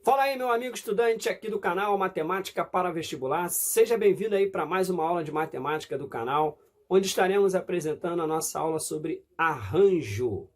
Fala aí, meu amigo estudante aqui do canal Matemática para Vestibular. Seja bem-vindo aí para mais uma aula de matemática do canal, onde estaremos apresentando a nossa aula sobre arranjo.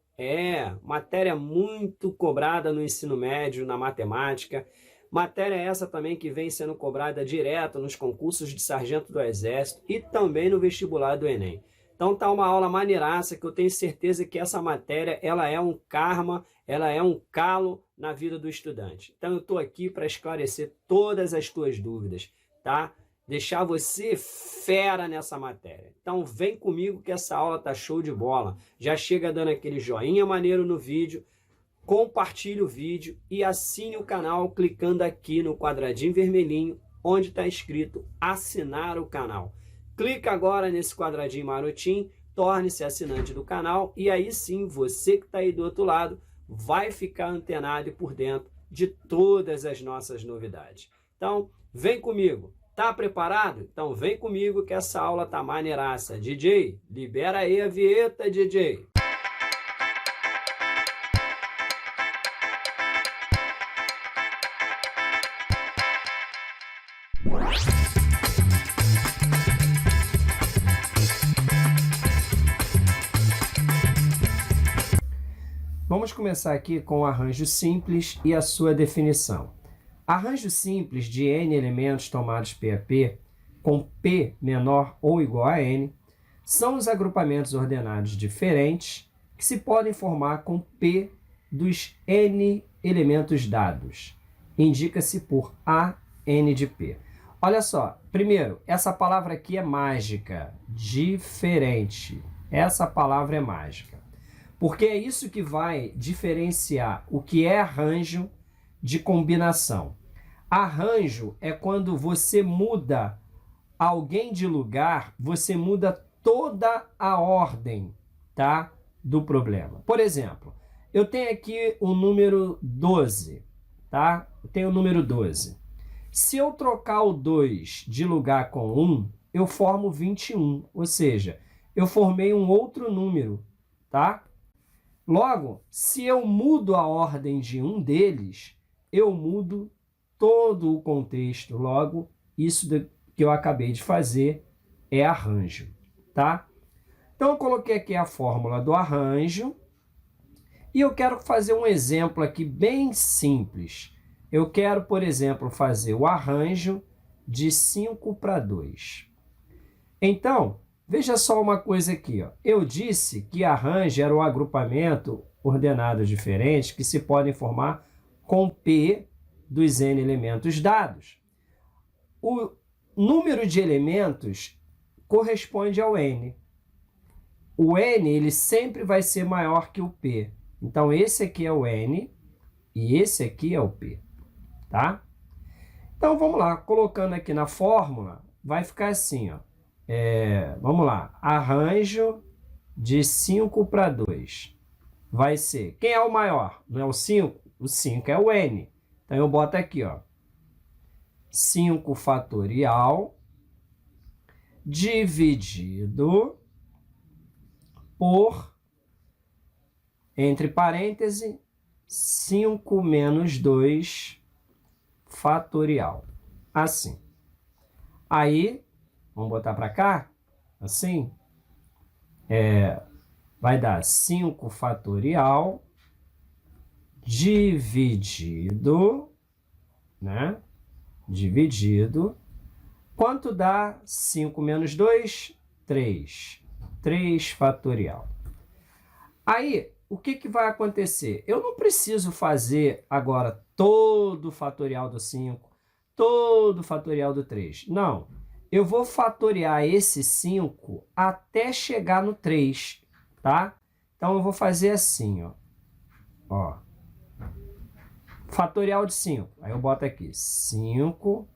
Matéria muito cobrada no ensino médio, na matemática. Matéria essa também que vem sendo cobrada direto nos concursos de sargento do Exército e também no vestibular do Enem. Então tá uma aula maneiraça que eu tenho certeza que essa matéria ela é um karma, ela é um calo na vida do estudante. Então eu estou aqui para esclarecer todas as tuas dúvidas, tá? Deixar você fera nessa matéria. Então vem comigo que essa aula tá show de bola. Já chega dando aquele joinha maneiro no vídeo, compartilhe o vídeo e assine o canal clicando aqui no quadradinho vermelhinho onde está escrito assinar o canal. Clica agora nesse quadradinho marotinho, torne-se assinante do canal e aí sim, você que está aí do outro lado, vai ficar antenado e por dentro de todas as nossas novidades. Então, vem comigo. Tá preparado? Então vem comigo que essa aula tá maneiraça. DJ, libera aí a vinheta, DJ. Vamos começar aqui com o arranjo simples e a sua definição. Arranjo simples de n elementos tomados P a P, com P menor ou igual a n, são os agrupamentos ordenados diferentes que se podem formar com P dos n elementos dados. Indica-se por A, n de P. Olha só, primeiro, essa palavra aqui é mágica, diferente. Essa palavra é mágica. Porque é isso que vai diferenciar o que é arranjo de combinação. Arranjo é quando você muda alguém de lugar, você muda toda a ordem, tá, do problema. Por exemplo, eu tenho aqui o número 12, tá? Eu tenho o número 12. Se eu trocar o 2 de lugar com 1, eu formo 21, ou seja, eu formei um outro número, tá? Logo, se eu mudo a ordem de um deles, eu mudo todo o contexto. Logo, isso que eu acabei de fazer é arranjo, tá? Então, eu coloquei aqui a fórmula do arranjo e eu quero fazer um exemplo aqui bem simples. Eu quero, por exemplo, fazer o arranjo de 5 para 2. Então, veja só uma coisa aqui, ó. Eu disse que arranjo era o agrupamento ordenado diferente que se podem formar com P dos n elementos dados. O número de elementos corresponde ao n. O n ele sempre vai ser maior que o P. Então, esse aqui é o n e esse aqui é o P. Tá? Então, vamos lá. Colocando aqui na fórmula, vai ficar assim, ó. Vamos lá, arranjo de 5 para 2 vai ser, quem é o maior? Não é o 5? O 5 é o n. Então eu boto aqui, ó, 5 fatorial dividido por, entre parênteses, 5 menos 2 fatorial. Assim. Aí, vamos botar para cá, assim, vai dar 5 fatorial dividido, né? Dividido, quanto dá 5 menos 2? 3. 3 fatorial. Aí, o que vai acontecer? Eu não preciso fazer agora todo o fatorial do 5, todo o fatorial do 3. Não. Eu vou fatoriar esse 5 até chegar no 3, tá? Então, eu vou fazer assim, ó. Fatorial de 5. Aí eu boto aqui 5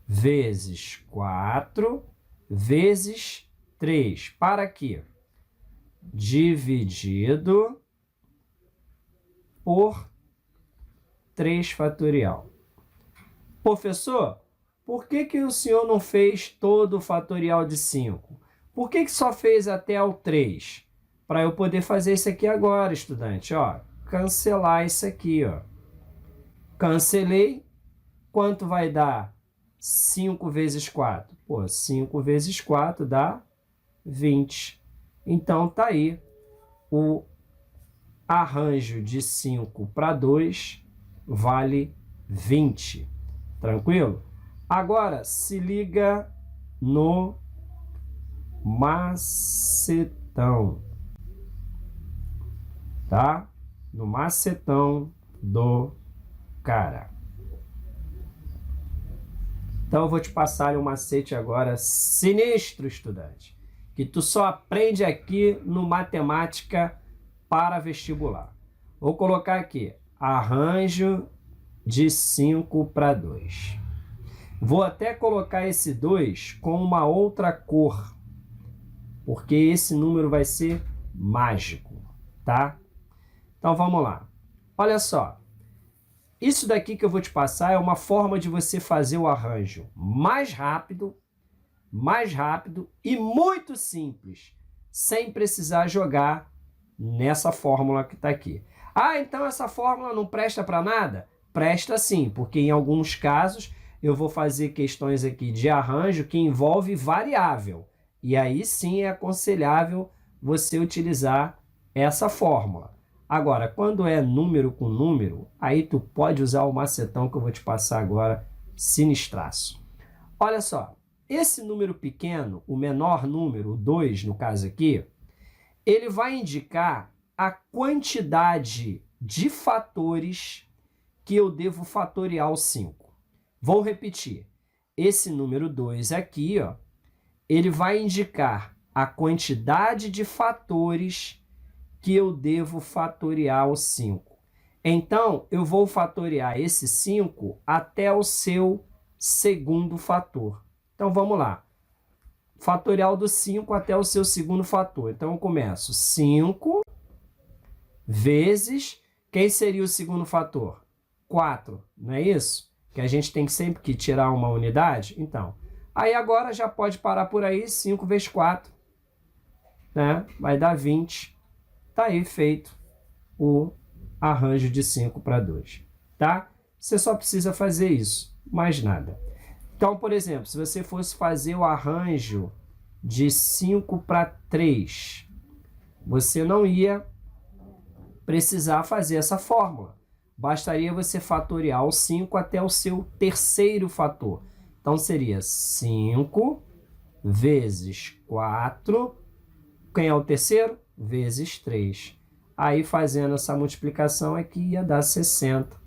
vezes 4 vezes 3. Para aqui. Dividido por 3 fatorial. Professor, por que o senhor não fez todo o fatorial de 5? Por que só fez até o 3? Para eu poder fazer isso aqui agora, estudante, ó. Cancelar isso aqui, ó. Cancelei. Quanto vai dar 5 vezes 4? Pô, 5 vezes 4 dá 20. Então, tá aí o arranjo de 5 para 2 vale 20. Tranquilo? Agora, se liga no macetão, tá? No macetão do cara. Então, eu vou te passar um macete agora sinistro, estudante, que tu só aprende aqui no Matemática para Vestibular. Vou colocar aqui, arranjo de 5 para 2. Vou até colocar esse 2 com uma outra cor, porque esse número vai ser mágico, tá? Então, vamos lá. Olha só. Isso daqui que eu vou te passar é uma forma de você fazer o arranjo mais rápido e muito simples, sem precisar jogar nessa fórmula que está aqui. Ah, então essa fórmula não presta para nada? Presta sim, porque em alguns casos eu vou fazer questões aqui de arranjo que envolve variável. E aí sim é aconselhável você utilizar essa fórmula. Agora, quando é número com número, aí tu pode usar o macetão que eu vou te passar agora, sinistraço. Olha só, esse número pequeno, o menor número, o 2 no caso aqui, ele vai indicar a quantidade de fatores que eu devo fatoriar o 5. Vou repetir, esse número 2 aqui, ó, ele vai indicar a quantidade de fatores que eu devo fatoriar o 5. Então, eu vou fatoriar esse 5 até o seu segundo fator. Então, vamos lá. Fatorial do 5 até o seu segundo fator. Então, eu começo 5 vezes... Quem seria o segundo fator? 4, não é isso? Que a gente tem sempre que tirar uma unidade? Então, aí agora já pode parar por aí, 5 vezes 4, né? Vai dar 20. Tá aí feito o arranjo de 5 para 2, tá? Você só precisa fazer isso, mais nada. Então, por exemplo, se você fosse fazer o arranjo de 5 para 3, você não ia precisar fazer essa fórmula. Bastaria você fatoriar o 5 até o seu terceiro fator. Então, seria 5 vezes 4. Quem é o terceiro? Vezes 3. Aí, fazendo essa multiplicação aqui, ia dar 60.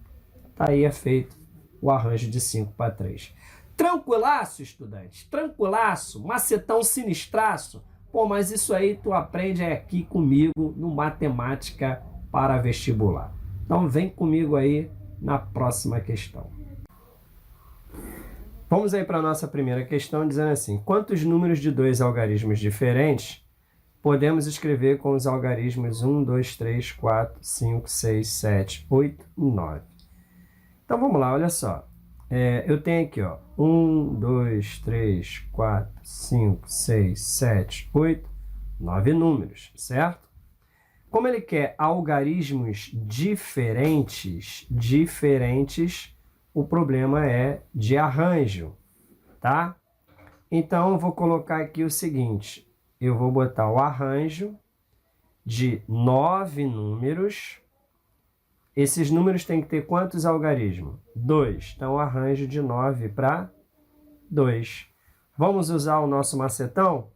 Tá aí, é feito o arranjo de 5 para 3. Tranquilaço, estudante? Tranquilaço? Macetão sinistraço? Pô, mas isso aí tu aprende aqui comigo no Matemática para Vestibular. Então, vem comigo aí na próxima questão. Vamos aí para a nossa primeira questão, dizendo assim: quantos números de dois algarismos diferentes podemos escrever com os algarismos 1, 2, 3, 4, 5, 6, 7, 8 e 9? Então vamos lá, olha só. Eu tenho aqui, ó, 1, 2, 3, 4, 5, 6, 7, 8, 9 números, certo? Como ele quer algarismos diferentes, o problema é de arranjo, tá? Então eu vou colocar aqui o seguinte: eu vou botar o arranjo de 9 números. Esses números têm que ter quantos algarismos? 2. Então, arranjo de 9 para 2. Vamos usar o nosso macetão?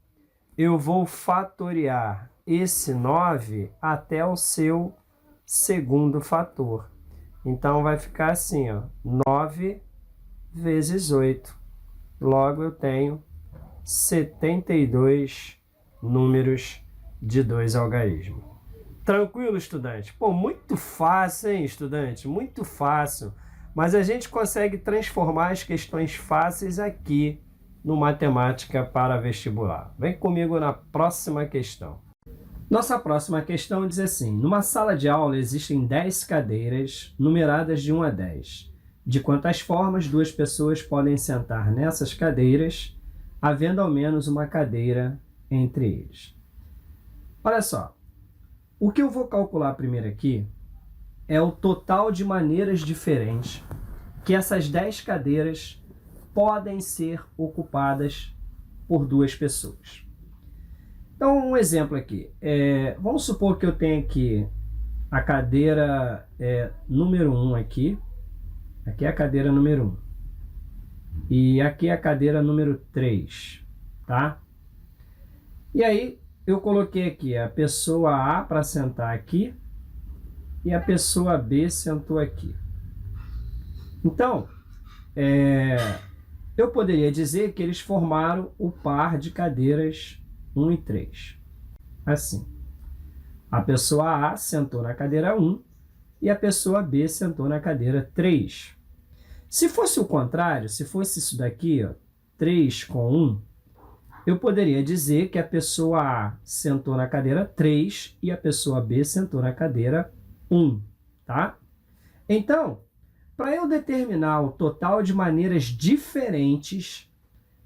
Eu vou fatoriar esse 9 até o seu segundo fator. Então, vai ficar assim, ó, 9 vezes 8. Logo, eu tenho 72 números de 2 algarismos. Tranquilo, estudante? Pô, muito fácil, hein, estudante? Muito fácil. Mas a gente consegue transformar as questões fáceis aqui no Matemática para Vestibular. Vem comigo na próxima questão. Nossa próxima questão diz assim: numa sala de aula existem 10 cadeiras numeradas de 1 a 10. De quantas formas 2 pessoas podem sentar nessas cadeiras, havendo ao menos uma cadeira entre eles? Olha só. O que eu vou calcular primeiro aqui é o total de maneiras diferentes que essas 10 cadeiras podem ser ocupadas por duas pessoas. Então, um exemplo aqui. Vamos supor que eu tenho aqui a cadeira número 1 aqui. Aqui é a cadeira número 1. E aqui é a cadeira número 3, tá? E aí, eu coloquei aqui a pessoa A para sentar aqui e a pessoa B sentou aqui. Então, eu poderia dizer que eles formaram o par de cadeiras 1 e 3. Assim. A pessoa A sentou na cadeira 1 e a pessoa B sentou na cadeira 3. Se fosse o contrário, se fosse isso daqui, ó, 3 com 1, eu poderia dizer que a pessoa A sentou na cadeira 3 e a pessoa B sentou na cadeira 1, tá? Então, para eu determinar o total de maneiras diferentes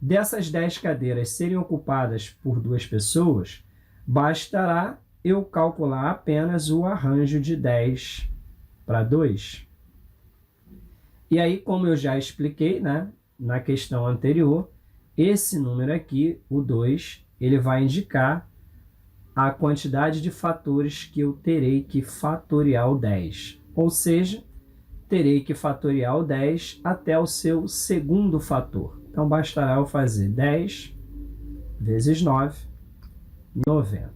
dessas 10 cadeiras serem ocupadas por duas pessoas, bastará eu calcular apenas o arranjo de 10 para 2. E aí, como eu já expliquei, né, na questão anterior, esse número aqui, o 2, ele vai indicar a quantidade de fatores que eu terei que fatoriar o 10. Ou seja, terei que fatoriar o 10 até o seu segundo fator. Então, bastará eu fazer 10 vezes 9, 90.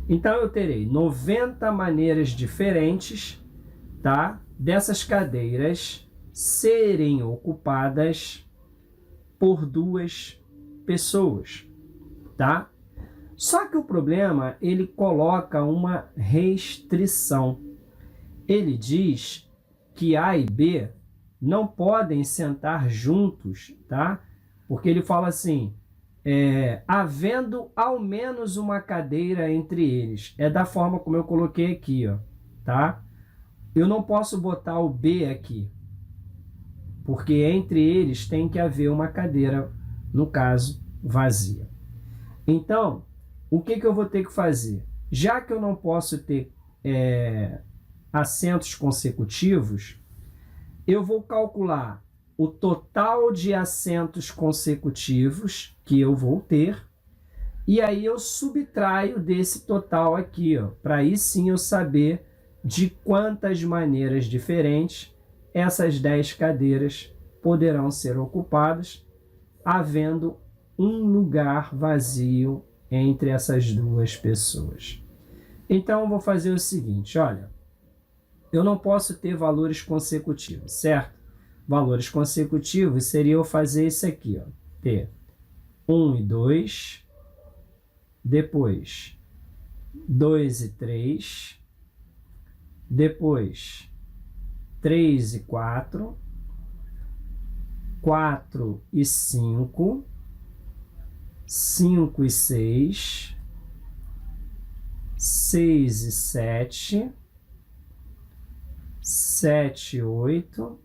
Então, eu terei 90 maneiras diferentes, tá, dessas cadeiras serem ocupadas por duas pessoas, tá? Só que o problema, ele coloca uma restrição. Ele diz que A e B não podem sentar juntos, tá? Porque ele fala assim, havendo ao menos uma cadeira entre eles. É da forma como eu coloquei aqui, ó, tá? Eu não posso botar o B aqui, porque entre eles tem que haver uma cadeira, no caso, vazia. Então, o que eu vou ter que fazer? Já que eu não posso ter assentos consecutivos, eu vou calcular o total de assentos consecutivos que eu vou ter, e aí eu subtraio desse total aqui, ó, para aí sim eu saber de quantas maneiras diferentes essas 10 cadeiras poderão ser ocupadas, havendo um lugar vazio entre essas duas pessoas. Então, eu vou fazer o seguinte, olha, eu não posso ter valores consecutivos, certo? Valores consecutivos seria eu fazer isso aqui, ó, ter 1 e 2, depois 2 e 3, depois 3 e 4, 4 e 5, 5 e 6, 6 e 7, 7 e 8,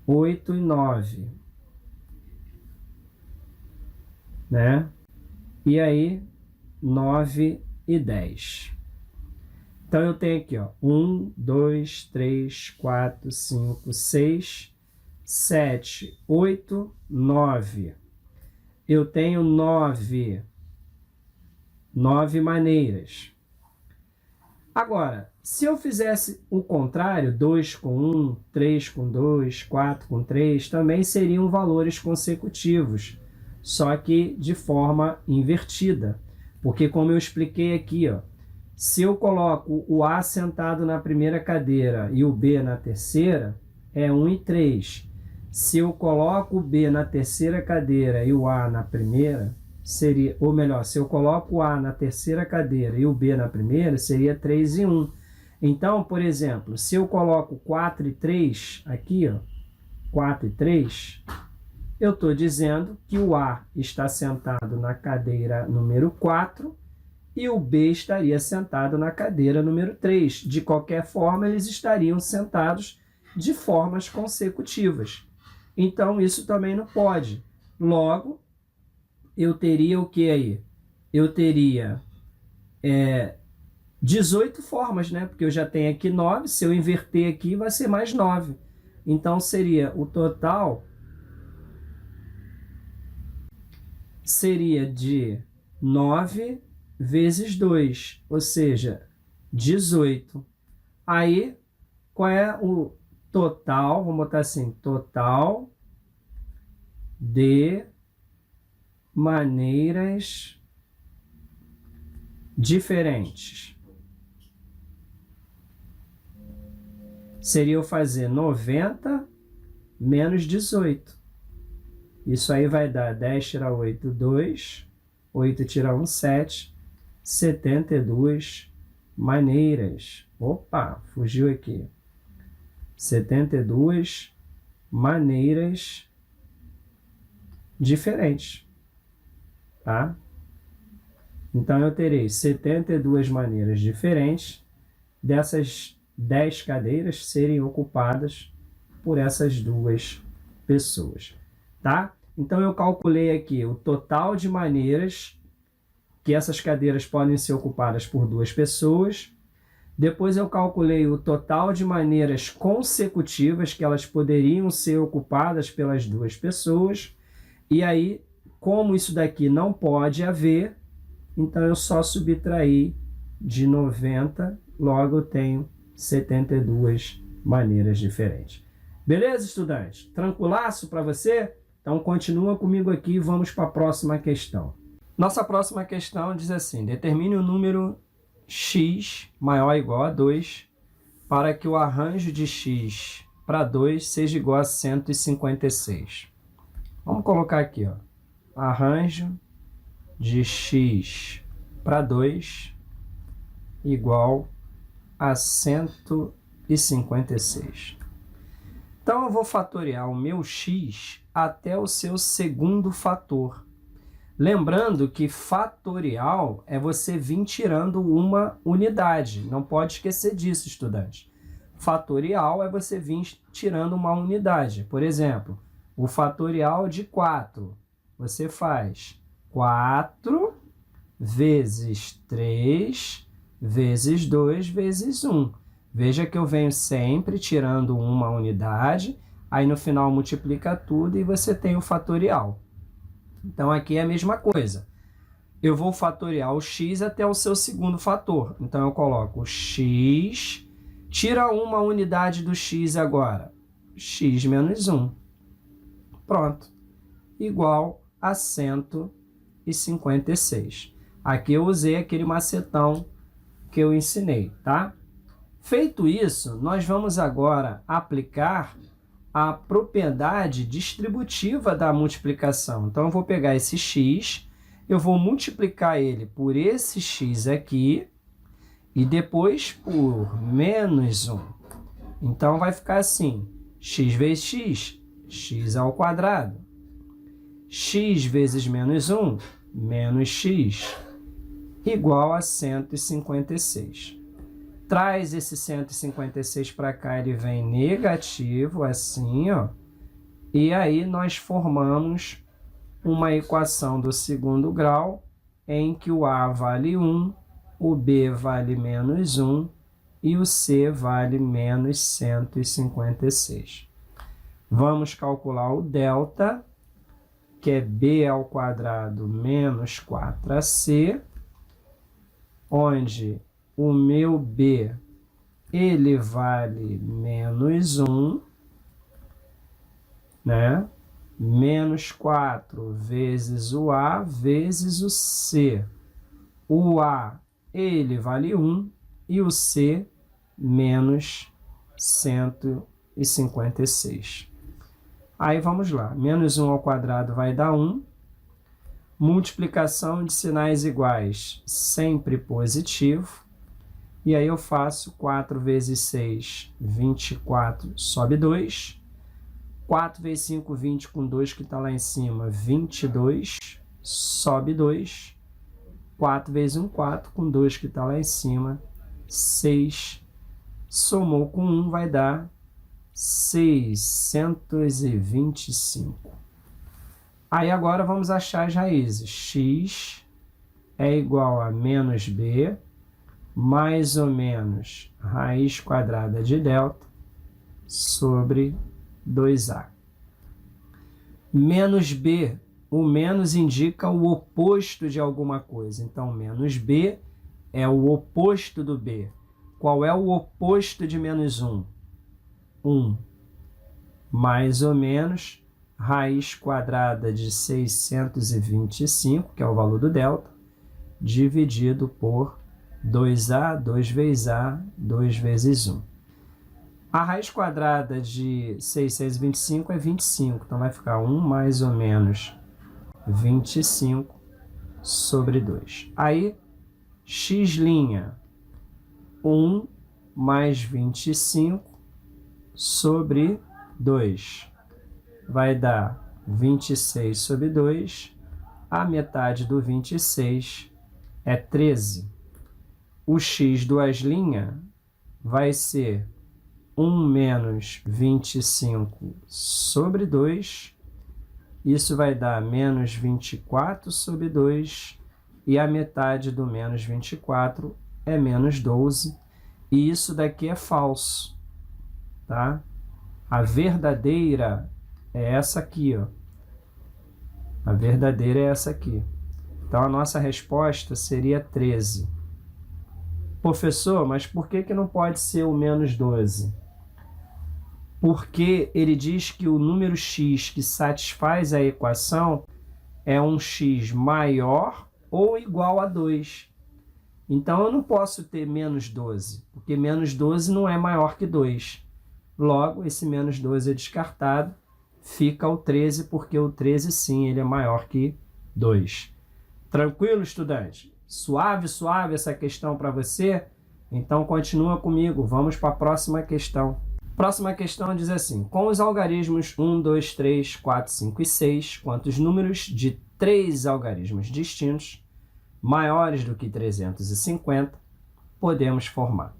8 e 9, né? E aí, 9 e 10. Então, eu tenho aqui, ó, 1, 2, 3, 4, 5, 6, 7, 8, 9. Eu tenho 9 maneiras. Agora, se eu fizesse o contrário, 2 com 1, 3 com 2, 4 com 3, também seriam valores consecutivos, só que de forma invertida. Porque, como eu expliquei aqui, ó, se eu coloco o A sentado na primeira cadeira e o B na terceira, é 1 e 3. Se eu coloco o B na terceira cadeira e o A na primeira, seria, ou melhor, se eu coloco o A na terceira cadeira e o B na primeira, seria 3 e 1. Então, por exemplo, se eu coloco 4 e 3 aqui, ó, 4 e 3, eu estou dizendo que o A está sentado na cadeira número 4 e o B estaria sentado na cadeira número 3. De qualquer forma, eles estariam sentados de formas consecutivas. Então, isso também não pode. Logo, eu teria o que aí? Eu teria 18 formas, né? Porque eu já tenho aqui 9, se eu inverter aqui vai ser mais 9. Então seria o total seria de 9 vezes 2, ou seja, 18. Aí, qual é o total? Vamos botar assim, total de maneiras diferentes. Seria eu fazer 90 menos 18. Isso aí vai dar 10 tirar 8, 2. 8 tirar 1, 7. 72 maneiras. Opa, fugiu aqui. 72 maneiras diferentes. Tá? Então, eu terei 72 maneiras diferentes dessas 10 cadeiras serem ocupadas por essas duas pessoas. Tá? Então, eu calculei aqui o total de maneiras que essas cadeiras podem ser ocupadas por duas pessoas. Depois, eu calculei o total de maneiras consecutivas que elas poderiam ser ocupadas pelas duas pessoas. E aí, como isso daqui não pode haver, então eu só subtraí de 90, logo eu tenho 72 maneiras diferentes. Beleza, estudante? Tranquilaço para você? Então continua comigo aqui e vamos para a próxima questão. Nossa próxima questão diz assim: determine o número x maior ou igual a 2 para que o arranjo de x para 2 seja igual a 156. Vamos colocar aqui, ó, arranjo de x para 2 igual a 156. Então, eu vou fatoriar o meu x até o seu segundo fator. Lembrando que fatorial é você vir tirando uma unidade. Não pode esquecer disso, estudante. Fatorial é você vir tirando uma unidade. Por exemplo, o fatorial de 4. Você faz 4 vezes 3 vezes 2 vezes 1. Veja que eu venho sempre tirando uma unidade, aí no final multiplica tudo e você tem o fatorial. Então aqui é a mesma coisa. Eu vou fatoriar o x até o seu segundo fator. Então eu coloco x, tira uma unidade do x agora, x menos 1. Pronto. Igual a 156. Aqui eu usei aquele macetão que eu ensinei, tá? Feito isso, nós vamos agora aplicar a propriedade distributiva da multiplicação. Então, eu vou pegar esse x, eu vou multiplicar ele por esse x aqui e depois por menos 1. Então, vai ficar assim, x vezes x, x ao quadrado. X vezes menos 1, menos x, igual a 156. Traz esse 156 para cá, ele vem negativo, assim, ó. E aí nós formamos uma equação do segundo grau em que o A vale 1, o B vale menos 1 e o C vale menos 156. Vamos calcular o delta, que é B ao quadrado menos 4AC, onde o meu B, ele vale menos 1, né? Menos 4 vezes o A vezes o C. O A, ele vale 1 e o C, menos 156. Aí vamos lá, menos 1 ao quadrado vai dar 1. Multiplicação de sinais iguais, sempre positivo. E aí eu faço 4 vezes 6, 24, sobe 2. 4 vezes 5, 20 com 2 que está lá em cima, 22, sobe 2. 4 vezes 1, 4 com 2 que está lá em cima, 6. Somou com 1 vai dar 625. Aí agora vamos achar as raízes. X é igual a menos B mais ou menos raiz quadrada de delta sobre 2A. Menos B, o menos indica o oposto de alguma coisa. Então, menos B é o oposto do B. Qual é o oposto de menos 1? 1. Mais ou menos raiz quadrada de 625, que é o valor do delta, dividido por 2A, 2 vezes A, 2 vezes 1. A raiz quadrada de 625 é 25, então vai ficar 1 mais ou menos 25 sobre 2. Aí, x', 1 mais 25 sobre 2. Vai dar 26 sobre 2. A metade do 26 é 13. O x duas linhas vai ser 1 menos 25 sobre 2. Isso vai dar menos 24 sobre 2. E a metade do menos 24 é menos 12. E isso daqui é falso, tá? A verdadeira é essa aqui, ó. A verdadeira é essa aqui. Então, a nossa resposta seria 13. Professor, mas por que não pode ser o menos 12? Porque ele diz que o número x que satisfaz a equação é um x maior ou igual a 2. Então, eu não posso ter menos 12, porque menos 12 não é maior que 2. Logo, esse menos 12 é descartado, fica o 13, porque o 13, sim, ele é maior que 2. Tranquilo, estudante? Suave, suave essa questão para você? Então, continua comigo. Vamos para a próxima questão. Próxima questão diz assim: com os algarismos 1, 2, 3, 4, 5 e 6, quantos números de 3 algarismos distintos, maiores do que 350, podemos formar?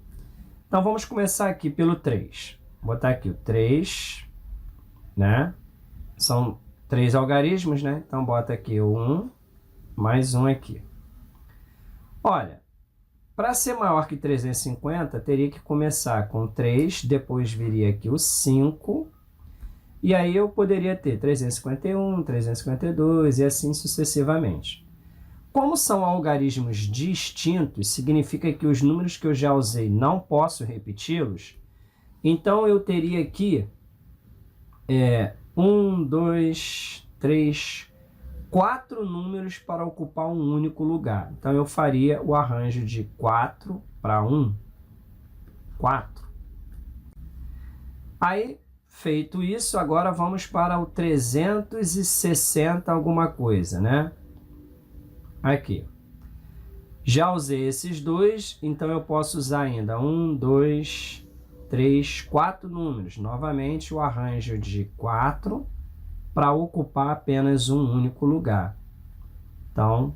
Então, vamos começar aqui pelo 3. Vou botar aqui o 3, né? São 3 algarismos, né? Então, bota aqui o 1, mais 1 aqui. Olha, para ser maior que 350, teria que começar com 3, depois viria aqui o 5, e aí eu poderia ter 351, 352 e assim sucessivamente. Como são algarismos distintos, significa que os números que eu já usei não posso repeti-los, então eu teria aqui 1, 2, 3, 4 números para ocupar um único lugar. Então, eu faria o arranjo de 4 para 1. 4. Aí, feito isso, agora vamos para o 360 alguma coisa, né? Aqui. Já usei esses dois, então eu posso usar ainda 1, 2, 3, 4 números. Novamente, o arranjo de 4 para ocupar apenas um único lugar. Então,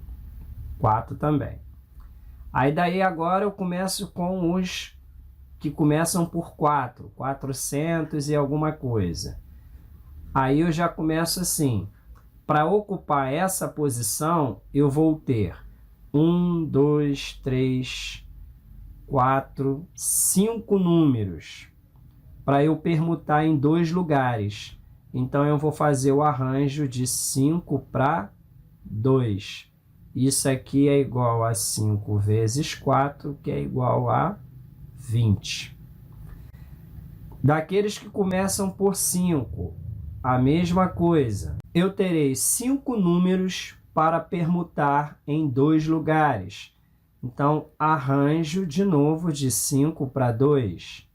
4 também. Aí daí agora eu começo com os que começam por 4, 400 e alguma coisa. Aí eu já começo assim. Para ocupar essa posição, eu vou ter 1, 2, 3, 4, 5 números para eu permutar em 2 lugares. Então, eu vou fazer o arranjo de 5 para 2. Isso aqui é igual a 5 vezes 4, que é igual a 20. Daqueles que começam por 5, a mesma coisa. Eu terei 5 números para permutar em 2 lugares. Então, arranjo de novo de 5 para 2.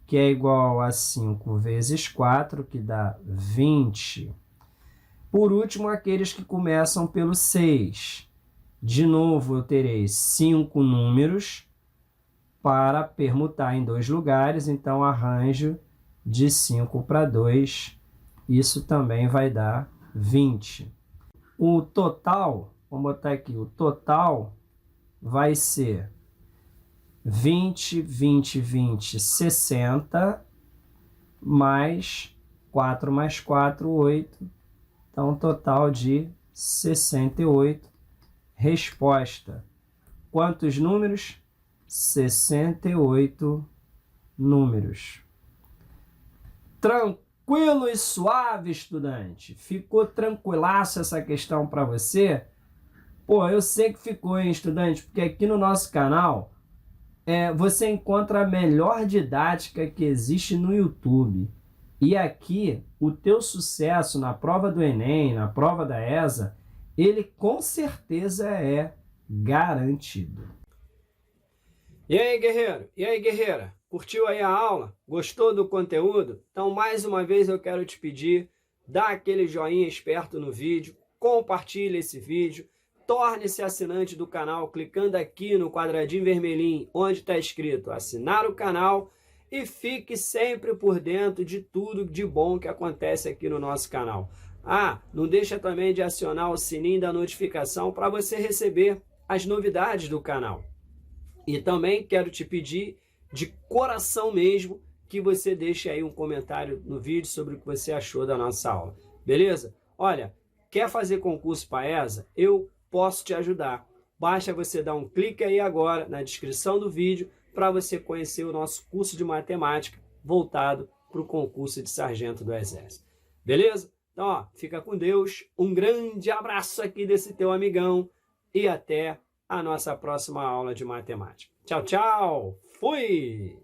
Que é igual a 5 vezes 4, que dá 20. Por último, aqueles que começam pelo 6. De novo, eu terei 5 números para permutar em 2 lugares, então arranjo de 5 para 2, isso também vai dar 20. O total, vamos botar aqui, o total vai ser 20, 20, 20, 60, mais 4 mais 4, 8. Então, total de 68. Resposta. Quantos números? 68 números. Tranquilo e suave, estudante? Ficou tranquilaço essa questão para você? Pô, eu sei que ficou, hein, estudante? Porque aqui no nosso canal você encontra a melhor didática que existe no YouTube. E aqui, o teu sucesso na prova do Enem, na prova da ESA, ele com certeza é garantido. E aí, guerreiro? E aí, guerreira? Curtiu aí a aula? Gostou do conteúdo? Então, mais uma vez eu quero te pedir, dá aquele joinha esperto no vídeo, compartilha esse vídeo, torne-se assinante do canal clicando aqui no quadradinho vermelhinho onde está escrito assinar o canal e fique sempre por dentro de tudo de bom que acontece aqui no nosso canal. Ah, não deixa também de acionar o sininho da notificação para você receber as novidades do canal. E também quero te pedir de coração mesmo que você deixe aí um comentário no vídeo sobre o que você achou da nossa aula. Beleza? Olha, quer fazer concurso para a ESA? Eu posso te ajudar. Basta você dar um clique aí agora na descrição do vídeo para você conhecer o nosso curso de matemática voltado para o concurso de sargento do Exército. Beleza? Então, ó, fica com Deus. Um grande abraço aqui desse teu amigão e até a nossa próxima aula de matemática. Tchau, tchau! Fui!